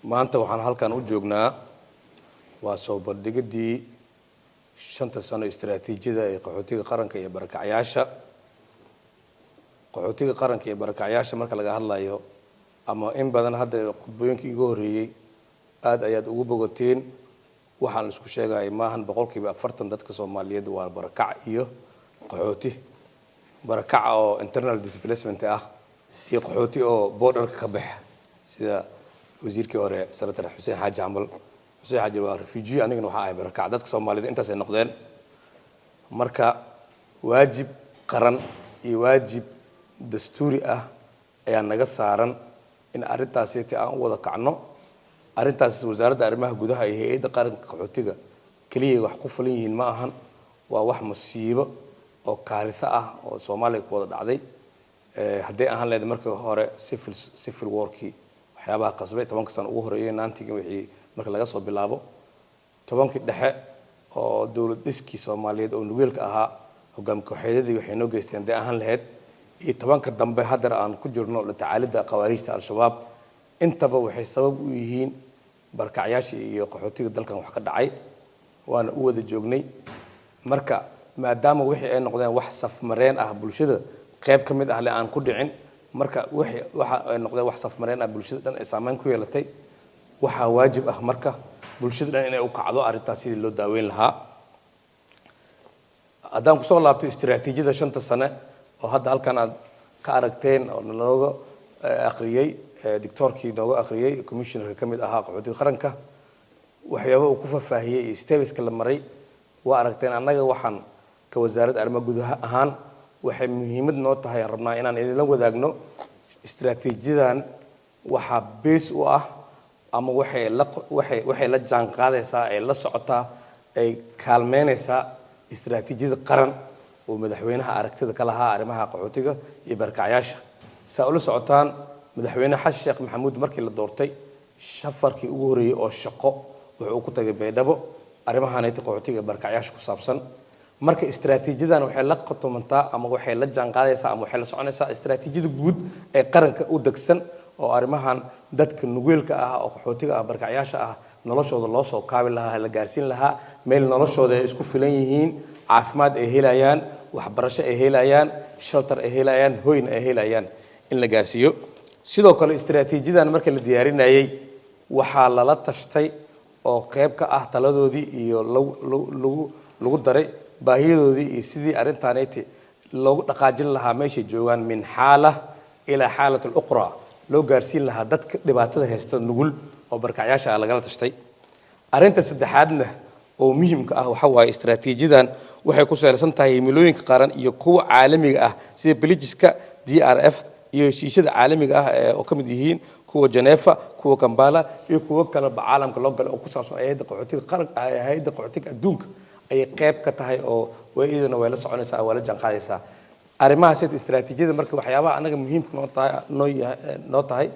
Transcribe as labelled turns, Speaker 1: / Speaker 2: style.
Speaker 1: maanta waxaan halkan u joognaa waa soo bandhigidii 5 sano istiraatiijiyada ee qaxootiga qaranka iyo barakacayaasha marka laga hadlayo ama in badan hadda qodbooyinkii ugu horeeyay aad ayaad ugu bogoteen waxaan isku sheegay maahan 40% dadka Soomaaliyeed waa barakac iyo qaxooti barakac oo internal displacement ah iyo qaxooti oo borderka ka bax sida wasiirkii hore Senator Xuseen Xaaji Camal Xuseen Xaaji waa refugee anigana waxa ay barakac dadka Soomaaliyeed intaas ay noqdeen marka waajib qaran iyo waajib dastuuri ah ayaa naga saaran in arintaasi aan wada kacno arintaas wasaaradda arrimaha gudaha iyo hay'adda qaranka qaxootiga kaliya wax ku fulan yihiin ma ahan waa wax musiibo oo kaarisa ah oo Soomaaliya ku wada dhacday haddii aan leedahay markii hore civil warkii waxyaabaha qasbay 10 sano ugu horeeyay naantiga wixii marka laga soo bilaabo 10kii dhexe oo dawlad dhiskii Soomaaliyeed oo nugeelka ahaa hogaamka xeedadii waxay noo geysteen haddii aan lahayd iyo 10ka dambe hadda aan ku jirno la tacaalida qawaariijta al-shabaab intaba waxay sabab u yihiin barakacayaasha iyo qaxootiga dalkan wax ka dhacay waana u wada joognay marka maadaama wixii ay noqdeen wax safmareen ah bulshada qayb kamid ah aan ku dhicin marka waxa ay noqdeen wax safmareen ah bulshada dhan ay saameyn ku yeelatay waxa waajib ah marka bulshada dhan inay u kacdo arintaas sidii loo daaweyn lahaa adaan ku soo laabtay istiraatiijiyada 5 sano oo hadda halkan aad ka aragteen oo nalooga akhriyay دكتوركي نوغا أخريي كوميشنر كميد أها قحوتيga qaranka waxyaabo uu ku faahfaahiyay steps la maray waa aragteen anaga waxaan ka wasaaradda arrimaha gudaha ahaan waxay muhiimad noo tahay rabnaa inaan idin la wadaagno istiraatiijiyadan waxa base u ah ama waxay la jaan qaadaysaa ay la socotaa ay kaalmeynaysaa istiraatiijiyada qaran oo madaxweynaha aragtida ka lahaa arrimaha qaxootiga iyo barakacayaasha saa ula socotaan madaxweyne xasan sheekh maxamuud markii la doortay shafarkii ugu horeeyay oo shaqo wuxuu ku tagay Baydhabo arrimahaanayta qaxootiga barakacayaasha ku saabsan marka istiraatiijiyadan waxay la qotomantaa ama waxay la jaan qaadaysaa ama waxay la soconaysaa istiraatiijiyada guud ee qaranka u dagsan oo arrimahan dadka nugeelka ah oo qaxootiga ah barakacayaasha ah noloshooda loo soo kaabi lahaa la gaarsiin lahaa meel noloshooda ay isku filan yihiin caafimaad ay helayaan waxbarasho ay helayaan shelter ay helayaan hoyn ay helayaan in la gaarsiiyo sidoo kale istiraatiijiyadan marka la diyaarinayay waxa la tashtay oo qayb ka ah taladoodii iyo lagu daray baahiyadoodii iyo sidii arintaanaytii loogu dhaqaajin lahaa meesha joogan min xaala ila xaalatul uqra loo gaarsiin lahaa dadka dhibaatada haysta nugul oo barakacayaasha laga tashtay arinta saddexaadna oo muhiimka ah waxa waay istiraatiijiyadan waxay ku salaysan tahay milooyinka qaran iyo kuwa caalamiga ah sida bilijiska DRF iyo heshiisyada caalamiga ah oo kamid yihiin kuwa Geneva kuwa Kampala iyo kuwa kale caalamka loo galo oo ku saabsan hay'adda qaxootiga qaranka hay'adda qaxootiga adduunka ay qayb ka tahay oo way la soconaysaa wala jaan qaadaysaa arrimaha sida istiraatiijiyada marka waxyaabaha anaga muhiimka noo tahay